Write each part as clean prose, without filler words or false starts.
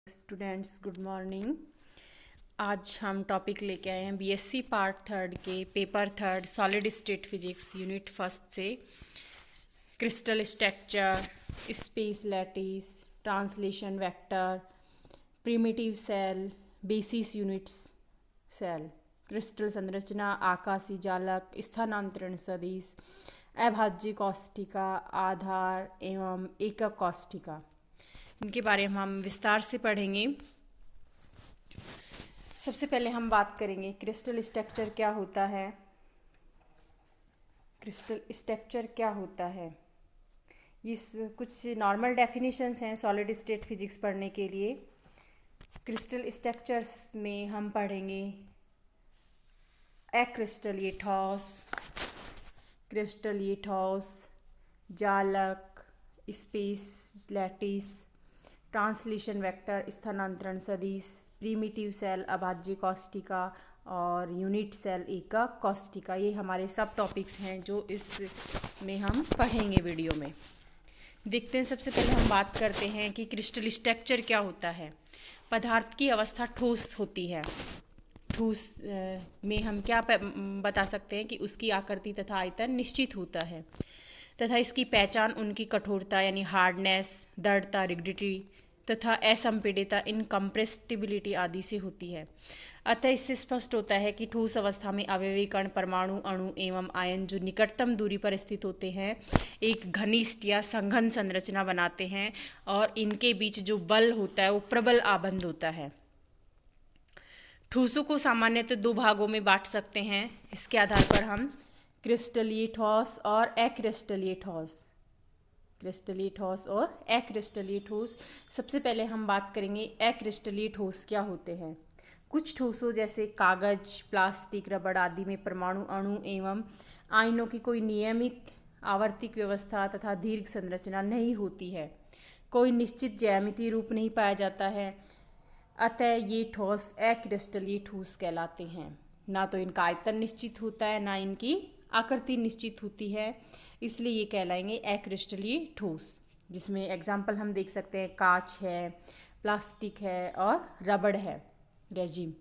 Students good morning. आज हम topic लेके आए हैं बीएससी पार्ट थर्ड के paper third solid state physics unit first से crystal structure, space lattice, translation vector, primitive cell, basis units cell, crystal संरचना, आकाशीय जालक, स्थानांतरण सदिश, अभाज्य कोष्ठिका, आधार एवं एकक कोष्ठिका, इनके बारे में हम विस्तार से पढ़ेंगे। सबसे पहले हम बात करेंगे क्रिस्टल स्ट्रक्चर क्या होता है। क्रिस्टल स्ट्रक्चर क्या होता है, इस कुछ नॉर्मल डेफिनेशंस हैं सॉलिड स्टेट फिजिक्स पढ़ने के लिए। क्रिस्टल स्ट्रक्चर्स में हम पढ़ेंगे अक्रिस्टलीय ठोस, क्रिस्टलीय ठोस, जालक, स्पेस लैटिस, ट्रांसलेशन वेक्टर, स्थानांतरण सदिश, प्रिमिटिव सेल, अभाज्य कोष्ठिका और यूनिट सेल एकक कोष्ठिका। ये हमारे सब टॉपिक्स हैं जो इस में हम पढ़ेंगे वीडियो में। देखते हैं, सबसे पहले हम बात करते हैं कि क्रिस्टल स्ट्रक्चर क्या होता है। पदार्थ की अवस्था ठोस होती है। ठोस में हम क्या बता सकते हैं कि उसकी आकृति तथा आयतन निश्चित होता है तथा इसकी पहचान उनकी कठोरता यानी हार्डनेस, दृढ़ता, रिगिडिटी तथा असंपीडितता इनकम्प्रेसिबिलिटी आदि से होती है। अतः इससे स्पष्ट होता है कि ठोस अवस्था में अवयवी कण, परमाणु, अणु एवं आयन जो निकटतम दूरी पर स्थित होते हैं एक घनिष्ठ या संघन संरचना बनाते हैं और इनके बीच जो बल होता है वो प्रबल आबंध होता है। ठोसों को सामान्यतः दो भागों में बांट सकते हैं। इसके आधार पर हम क्रिस्टलीय ठोस और अक्रिस्टलीय ठोस, क्रिस्टलीय ठोस और अक्रिस्टलीय ठोस। सबसे पहले हम बात करेंगे अक्रिस्टलीय ठोस क्या होते हैं। कुछ ठोसों जैसे कागज, प्लास्टिक, रबड़ आदि में परमाणु, अणु एवं आयनों की कोई नियमित आवर्तिक व्यवस्था तथा दीर्घ संरचना नहीं होती है। कोई निश्चित ज्यामितीय रूप नहीं पाया जाता है। अतः ये ठोस अक्रिस्टलीय ठोस कहलाते हैं। ना तो इनका आयतन निश्चित होता है, ना इनकी आकृति निश्चित होती है, इसलिए ये कहलाएंगे अक्रिस्टलीय ठोस। जिसमें एग्जाम्पल हम देख सकते हैं कांच है, प्लास्टिक है और रबड़ है, रेजिन।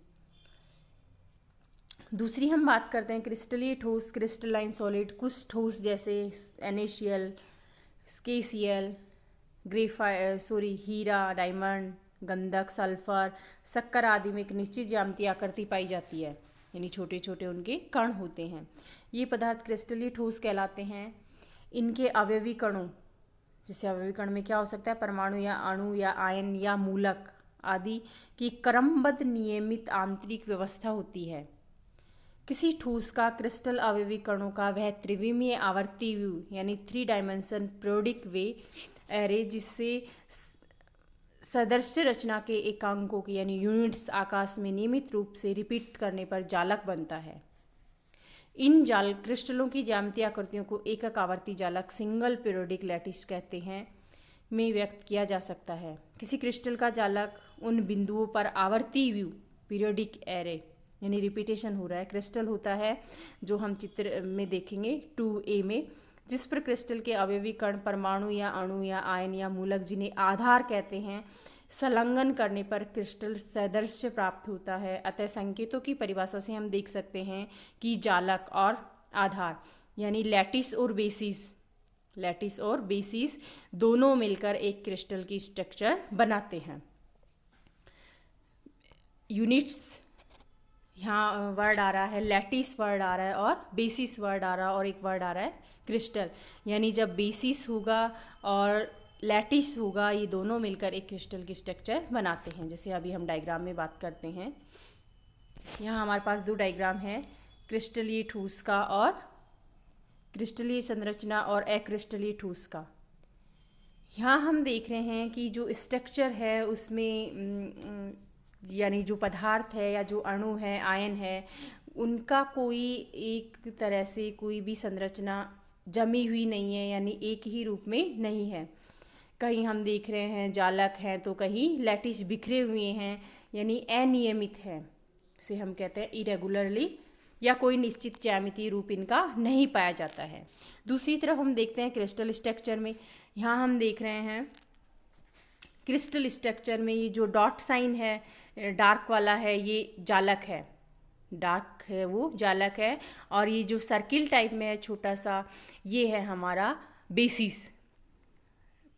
दूसरी हम बात करते हैं क्रिस्टलीय ठोस, क्रिस्टलाइन सॉलिड। कुछ ठोस जैसे NaCl, KCl, हीरा, डायमंड, गंधक, सल्फर, शक्कर आदि में एक निश्चित ज्यामितीय आकृति पाई जाती है, यानी छोटे छोटे उनके कण होते हैं। ये पदार्थ क्रिस्टलीय ठोस कहलाते हैं। इनके अवयवी कणों, जैसे अवयवी कण में क्या हो सकता है, परमाणु या अणु या आयन या मूलक आदि की क्रमबद्ध नियमित आंतरिक व्यवस्था होती है। किसी ठोस का क्रिस्टल अवयवी कणों का वह त्रिविमीय आवर्ती व्यू यानी 3 डायमेंशन पीरियोडिक वे एरे, जिससे सदृश रचना के एकांकों की यानी यूनिट्स आकाश में नियमित रूप से रिपीट करने पर जालक बनता है। इन जाल क्रिस्टलों की ज्यामितीय आकृतियों को एकक आवर्ती जालक, सिंगल पीरियोडिक लैटिस कहते हैं, में व्यक्त किया जा सकता है। किसी क्रिस्टल का जालक उन बिंदुओं पर आवर्ती व्यू पीरियोडिक एरे यानी रिपीटेशन हो रहा है क्रिस्टल होता है, जो हम चित्र में देखेंगे 2A में, जिस पर क्रिस्टल के अवयवी कण, परमाणु या अणु या आयन या मूलक, जिन्हें आधार कहते हैं, संलग्न करने पर क्रिस्टल सदृश्य प्राप्त होता है। अतः संकेतों की परिभाषा से हम देख सकते हैं कि जालक और आधार यानी लैटिस और बेसिस दोनों मिलकर एक क्रिस्टल की स्ट्रक्चर बनाते हैं। यूनिट्स, यहाँ वर्ड आ रहा है, लैटिस वर्ड आ रहा है और बेसिस वर्ड आ रहा है और एक वर्ड आ रहा है क्रिस्टल, यानी जब बेसिस होगा और लैटिस होगा, ये दोनों मिलकर एक क्रिस्टल की स्ट्रक्चर बनाते हैं। जैसे अभी हम डायग्राम में बात करते हैं, यहाँ हमारे पास 2 डायग्राम है, क्रिस्टलीय ठोस का और क्रिस्टलीय संरचना और अक्रिस्टलीय ठोस का। यहाँ हम देख रहे हैं कि जो स्ट्रक्चर है उसमें यानी जो पदार्थ है या जो अणु है, आयन है, उनका कोई एक तरह से कोई भी संरचना जमी हुई नहीं है, यानी एक ही रूप में नहीं है। कहीं हम देख रहे हैं जालक हैं तो कहीं लैटिस बिखरे हुए हैं, यानी अनियमित है, इसे हम कहते हैं इरेगुलरली, या कोई निश्चित ज्यामितीय रूप इनका नहीं पाया जाता है। दूसरी तरफ हम देखते हैं क्रिस्टल स्ट्रक्चर में, यहाँ हम देख रहे हैं क्रिस्टल स्ट्रक्चर में ये जो डॉट साइन है डार्क वाला है ये जालक है, डार्क है वो जालक है, और ये जो सर्किल टाइप में है छोटा सा ये है हमारा बेसिस।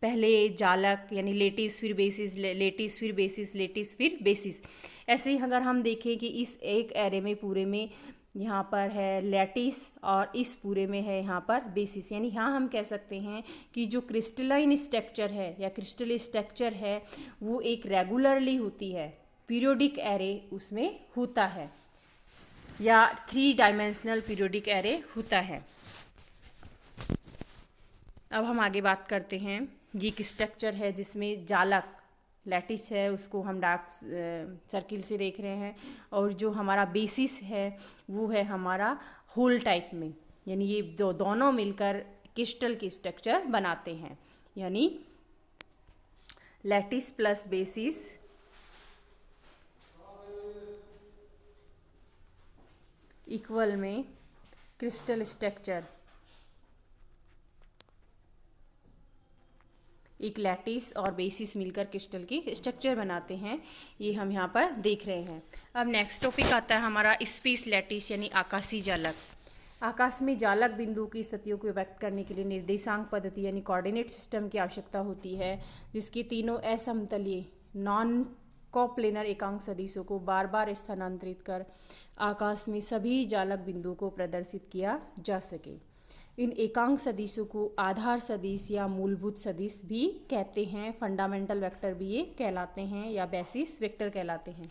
पहले जालक यानी लेटिस फिर बेसिस, लेटिस फिर बेसिस, लेटिस फिर बेसिस। ऐसे ही अगर हम देखें कि इस एक एरे में पूरे में यहाँ पर है लैटिस और इस पूरे में है यहाँ पर बेसिस, यानी यहाँ हम कह सकते हैं कि जो क्रिस्टलाइन स्ट्रक्चर है या क्रिस्टल स्ट्रक्चर है वो एक रेगुलरली होती है, पीरियोडिक एरे उसमें होता है या 3 डायमेंशनल पीरियोडिक एरे होता है। अब हम आगे बात करते हैं। ये एक स्ट्रक्चर है जिसमें जालक लैटिस है उसको हम डार्क सर्किल से देख रहे हैं, और जो हमारा बेसिस है वो है हमारा होल टाइप में, यानी ये दोनों मिलकर क्रिस्टल की स्ट्रक्चर बनाते हैं, यानी लैटिस प्लस बेसिस इक्वल में क्रिस्टल स्ट्रक्चर, एक लैटिस और बेसिस मिलकर क्रिस्टल की स्ट्रक्चर बनाते हैं, ये हम यहाँ पर देख रहे हैं। अब नेक्स्ट टॉपिक आता है हमारा स्पेस लैटिस यानी आकाशीय जालक। आकाश में जालक बिंदुओं की स्थितियों को व्यक्त करने के लिए निर्देशांक पद्धति यानी कोऑर्डिनेट सिस्टम की आवश्यकता होती है, जिसके तीनों असमतलीय नॉन कोप्लेनर एकांक सदिशों को बार बार स्थानांतरित कर आकाश में सभी जालक बिंदुओं को प्रदर्शित किया जा सके। इन एकांक सदिशों को आधार सदिश या मूलभूत सदिश भी कहते हैं, फंडामेंटल वेक्टर भी ये कहलाते हैं या बेसिस वेक्टर कहलाते हैं।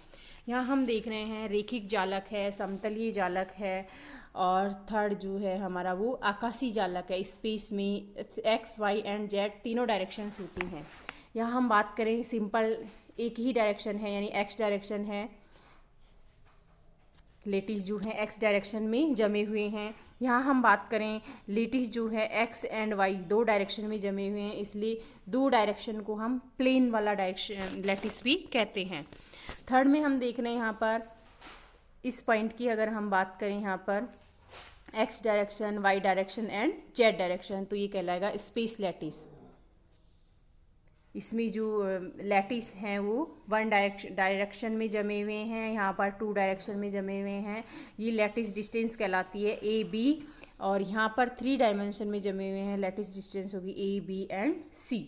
यहाँ हम देख रहे हैं रेखिक जालक है, समतलीय जालक है, और थर्ड जो है हमारा वो आकाशीय जालक है। स्पेस में एक्स वाई एंड जेड तीनों डायरेक्शंस होती हैं। यहाँ हम बात करें सिंपल एक ही डायरेक्शन है यानी एक्स डायरेक्शन है, लेटिस जो है एक्स डायरेक्शन में जमे हुए हैं। यहाँ हम बात करें लेटिस जो है एक्स एंड वाई 2 डायरेक्शन में जमे हुए हैं, इसलिए 2 डायरेक्शन को हम प्लेन वाला डायरेक्शन लेटिस भी कहते हैं। थर्ड में हम देख रहे हैं यहाँ पर इस पॉइंट की अगर हम बात करें यहाँ पर X direction, Y direction and Z direction, तो ये कहलाएगा स्पेस लैटिस। इसमें जो लैटिस हैं वो 1 डायरेक्शन में जमे हुए हैं, यहाँ पर 2 डायरेक्शन में जमे हुए हैं, ये लैटिस डिस्टेंस कहलाती है ए बी, और यहाँ पर 3 डायमेंशन में जमे हुए हैं, लैटिस डिस्टेंस होगी ए बी एंड सी।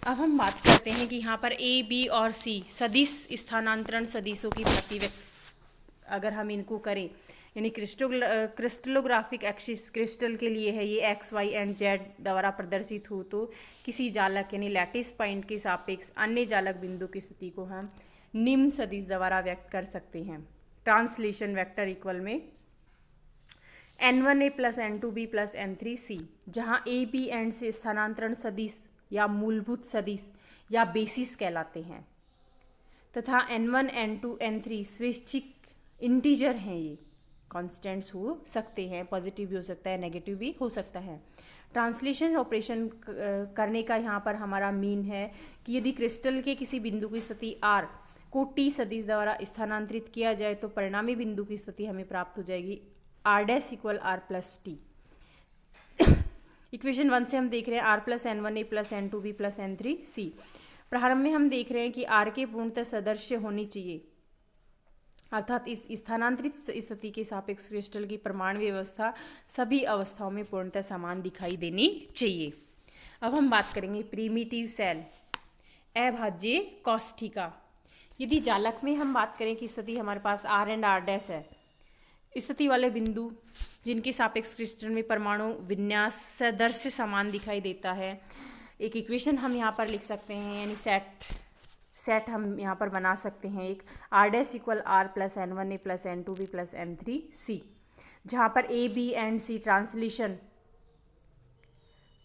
अब हम बात करते हैं कि यहाँ पर ए बी और सी सदिश स्थानांतरण सदिशों की प्रतिव्यक्त अगर हम इनको करें, यानी क्रिस्टलोग्राफिक एक्सिस क्रिस्टल के लिए है ये एक्स वाई एंड जेड द्वारा प्रदर्शित हो, तो किसी जालक यानी लैटिस पॉइंट के सापेक्ष अन्य जालक बिंदु की स्थिति को हम निम्न सदिश द्वारा व्यक्त कर सकते हैं। ट्रांसलेशन वेक्टर इक्वल में n1a plus n2b plus n3c, जहाँ ए बी एंड से स्थानांतरण सदिश या मूलभूत सदिश या बेसिस कहलाते हैं, तथा n1 n2 n3 स्वैच्छिक इंटीजर हैं, ये कॉन्स्टेंट्स हो सकते हैं, पॉजिटिव भी हो सकता है, नेगेटिव भी हो सकता है। ट्रांसलेशन ऑपरेशन करने का यहाँ पर हमारा मीन है कि यदि क्रिस्टल के किसी बिंदु की स्थिति r को t सदिश द्वारा स्थानांतरित किया जाए तो परिणामी बिंदु की स्थिति हमें प्राप्त हो जाएगी r dash equal r plus T. Equation 1 से हम देख रहे हैं r plus n1a plus n2b plus n3c। प्रारंभ में हम देख रहे हैं कि r के पूर्णतः सदृश्य होनी चाहिए, अर्थात इस स्थानांतरित स्थिति के सापेक्ष क्रिस्टल की परमाणु व्यवस्था सभी अवस्थाओं में पूर्णतः समान दिखाई देनी चाहिए। अब हम बात करेंगे प्रिमिटिव सेल अभाज्य कॉस्टिका। यदि जालक में हम बात करें कि स्थिति हमारे पास r एंड r डैश है, स्थिति वाले बिंदु जिनके सापेक्ष क्रिस्टल में परमाणु विन्यास सदृश्य समान दिखाई देता है, एक इक्वेशन हम यहाँ पर लिख सकते हैं, यानी सेट हम यहाँ पर बना सकते हैं एक r dash equal r plus n1a plus n2b plus n3c, जहाँ पर a b and c translation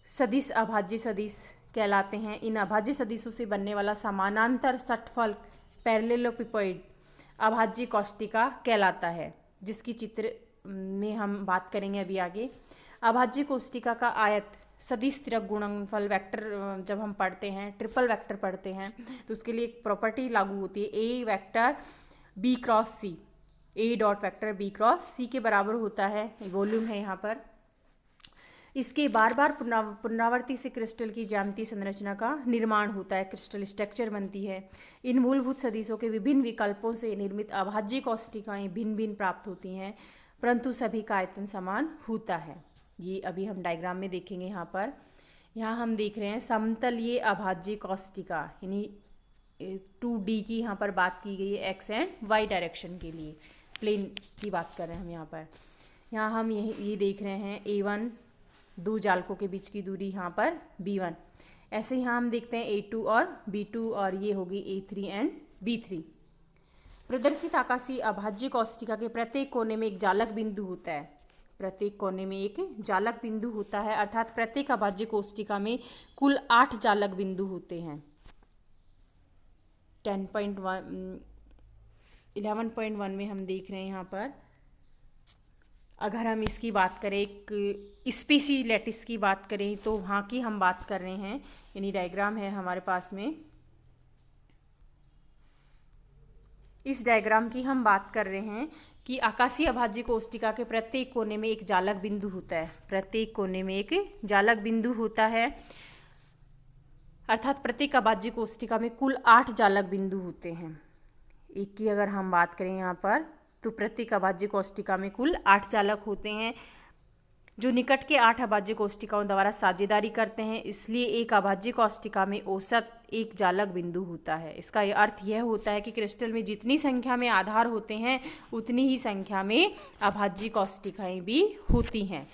सदिश अभाज्य सदिश कहलाते हैं। इन अभाज्य सदिशों से बनने वाला समानांतर षटफल पैरेललोपिपॉइड अभाज्य कॉस्टिका कहलाता है, जिसकी चित्र में हम बात करेंगे अभी आगे। अभाज्य कोष्टिका का आयत सदिश त्रिक गुणनफल वेक्टर जब हम पढ़ते हैं, ट्रिपल वेक्टर पढ़ते हैं, तो उसके लिए एक प्रॉपर्टी लागू होती है, a vector b cross c, a dot vector b cross c के बराबर होता है, वॉल्यूम है यहाँ पर। इसके बार बार पुनरावृत्ति से क्रिस्टल की ज्यामितीय संरचना का निर्माण होता है, क्रिस्टल स्ट्रक्चर बनती है। इन मूलभूत सदिशों के विभिन्न विकल्पों से निर्मित अभाज्य कोष्टिकाएं भिन्न भिन्न प्राप्त होती हैं, परंतु सभी का आयतन समान होता है। ये अभी हम डायग्राम में देखेंगे। यहाँ हम देख रहे हैं समतलीय अभाज्य कोष्टिका, यानी 2D की यहाँ पर बात की गई है, एक्स एंड वाई डायरेक्शन के लिए, प्लेन की बात कर रहे हैं हम यहाँ पर। यहाँ हम ये देख रहे हैं A1, दो जालकों के बीच की दूरी यहाँ पर B1। ऐसे यहाँ हम देखते हैं A2 और B2, और ये होगी A3 एंड B3। प्रदर्शित आकाशीय अभाज्य कोष्टिका के प्रत्येक कोने में एक जालक बिंदु होता है। प्रत्येक कोने में एक जालक बिंदु होता है, अर्थात प्रत्येक अभाज्य कोष्टिका में कुल 8 जालक बिंदु होते हैं। 11.1 में हम देख रहे हैं यहाँ पर। अगर हम इसकी बात करें, एक स्पीशीज लैटिस की बात करें, तो वहाँ की हम बात कर रहे हैं, यानी डायग्राम है हमारे पास में। इस डायग्राम की हम बात कर रहे हैं कि आकाशीय अभाज्य कोष्टिका के प्रत्येक कोने में एक जालक बिंदु होता है। प्रत्येक कोने में एक जालक बिंदु होता है, अर्थात प्रत्येक अभाज्य कोष्टिका में कुल 8 जालक बिंदु होते हैं। एक की अगर हम बात करें यहाँ पर, तो प्रत्येक अभाज्य कोष्टिका में कुल 8 जालक होते हैं, जो निकट के 8 अभाज्य कोष्टिकाओं द्वारा साझेदारी करते हैं। इसलिए एक अभाज्य कोष्टिका में औसत एक जालक बिंदु होता है। इसका अर्थ यह होता है कि क्रिस्टल में जितनी संख्या में आधार होते हैं, उतनी ही संख्या में अभाज्य कोष्टिकाएं भी होती हैं।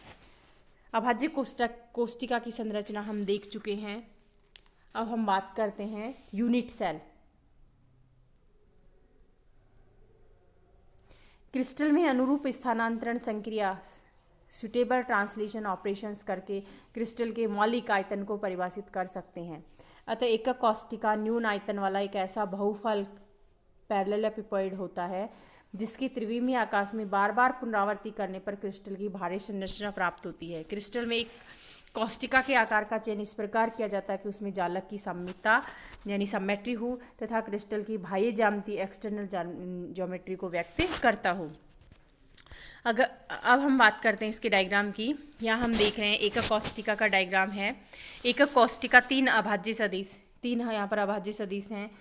अभाज्य कोष्टिका की संरचना हम देख चुके हैं। अब हम बात करते हैं यूनिट सेल। क्रिस्टल में अनुरूप स्थानांतरण संक्रिया, सुटेबल ट्रांसलेशन ऑपरेशंस करके क्रिस्टल के मौलिक आयतन को परिभाषित कर सकते हैं। अतः एकक कोष्टिका न्यून आयतन वाला एक ऐसा बहुफल पैरेललेपिपॉइड होता है जिसकी त्रिविमीय आकाश में बार बार पुनरावृत्ति करने पर क्रिस्टल की भारी संरचना प्राप्त होती है। क्रिस्टल में एक कोष्टिका के आकार का चयन इस प्रकार किया जाता है कि उसमें जालक की सममितता यानी सिमेट्री हो तथा क्रिस्टल की बाह्य ज्यामिति एक्सटर्नल ज्योमेट्री को व्यक्त करता हो। अब हम बात करते हैं इसके डायग्राम की। यहाँ हम देख रहे हैं एकक कोष्टिका का डायग्राम है। एकक कोष्टिका 3 अभाज्य सदिश, 3 यहाँ पर अभाज्य सदिश हैं।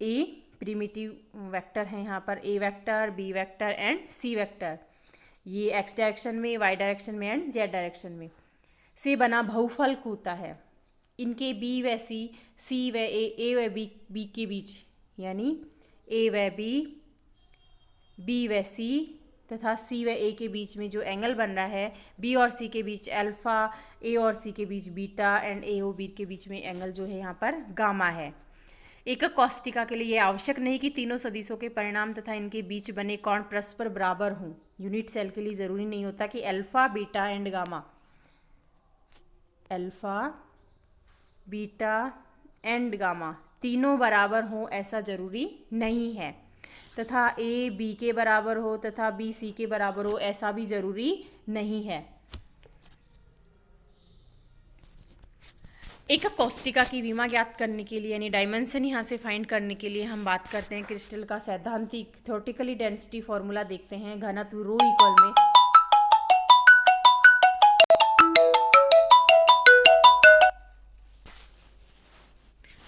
ए प्रिमिटिव वेक्टर है यहाँ पर, a vector, b vector and c vector. ये एक्स डायरेक्शन में, वाई डायरेक्शन में एंड जेड डायरेक्शन में से बना बहुफलक होता है। इनके बी व सी व ए व बी के बीच, यानी ए व बी व सी तथा सी व ए के बीच में जो एंगल बन रहा है, बी और सी के बीच अल्फा, ए और सी के बीच बीटा एंड ए और बी के बीच में एंगल जो है यहाँ पर गामा है। एकक कोष्टिका के लिए यह आवश्यक नहीं कि तीनों सदिशों के परिणाम तथा इनके बीच बने कोण परस्पर बराबर हों। यूनिट सेल के लिए जरूरी नहीं होता कि alpha, beta and gamma, alpha, beta and gamma तीनों बराबर हों, ऐसा जरूरी नहीं है। तथा ए बी के बराबर हो तथा बी सी के बराबर हो, ऐसा भी जरूरी नहीं है। एकक कोष्टिका की विमा ज्ञात करने के लिए यानी डायमेंशन यहाँ से फाइंड करने के लिए हम बात करते हैं क्रिस्टल का सैद्धांतिक थ्योरेटिकली डेंसिटी फॉर्मूला देखते हैं। घनत्व रो इक्वल में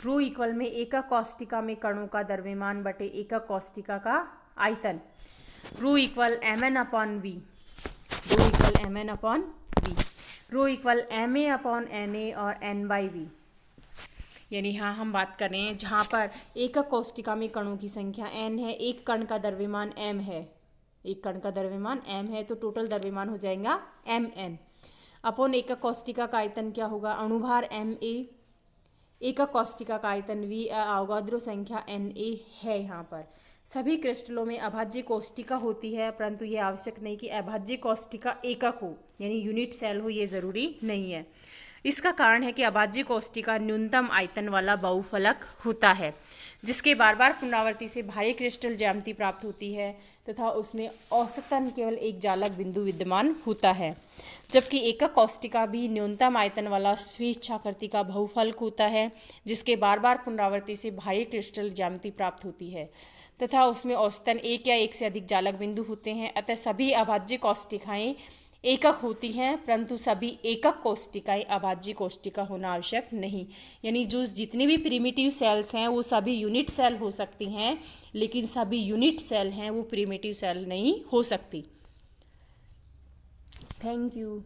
रो इक्वल में एकक कोष्टिका में कणों का द्रव्यमान बटे एकक कोष्टिका का आयतन, rho equal mn upon v, rho equal mn upon v, rho equal ma upon na और n बाई v। यानी यहाँ हम बात कर रहे हैं जहाँ पर एकक कोष्टिका में कणों की संख्या n है, एक कण का द्रव्यमान m है, एक कण का द्रव्यमान m है, तो टोटल द्रव्यमान हो जाएगा mn अपॉन एकक कोष्टिका का आयतन क्या होगा, अणुभार ma, एकक कोष्टिका का आयतन V, अवोगाद्रो संख्या Na है। यहाँ पर सभी क्रिस्टलों में अभाज्य कोष्टिका होती है, परंतु यह आवश्यक नहीं कि अभाज्य कोष्टिका एकक हो यानी यूनिट सेल हो, ये जरूरी नहीं है। इसका कारण है कि अभाज्य कोष्टिका न्यूनतम आयतन वाला बहुफलक होता है जिसके बार बार पुनरावृत्ति से भारी क्रिस्टल ज्यामिति प्राप्त होती है तथा उसमें औसतन केवल एक जालक बिंदु विद्यमान होता है, जबकि एकक कोष्टिका भी न्यूनतम आयतन वाला स्वेच्छाकृति का बहुफलक होता है जिसके बार बार पुनरावृत्ति से भारी क्रिस्टल ज्यामिति प्राप्त होती है तथा उसमें औसतन एक या एक से अधिक जालक बिंदु होते हैं। अतः सभी अभाज्य कोष्टिकाएं एकक होती हैं, परंतु सभी एकक कोशिकाएं अभाज्य कोशिका होना आवश्यक नहीं। यानी जो जितनी भी प्रिमिटिव सेल्स हैं वो सभी यूनिट सेल हो सकती हैं, लेकिन सभी यूनिट सेल हैं वो प्रिमिटिव सेल नहीं हो सकती। Thank you.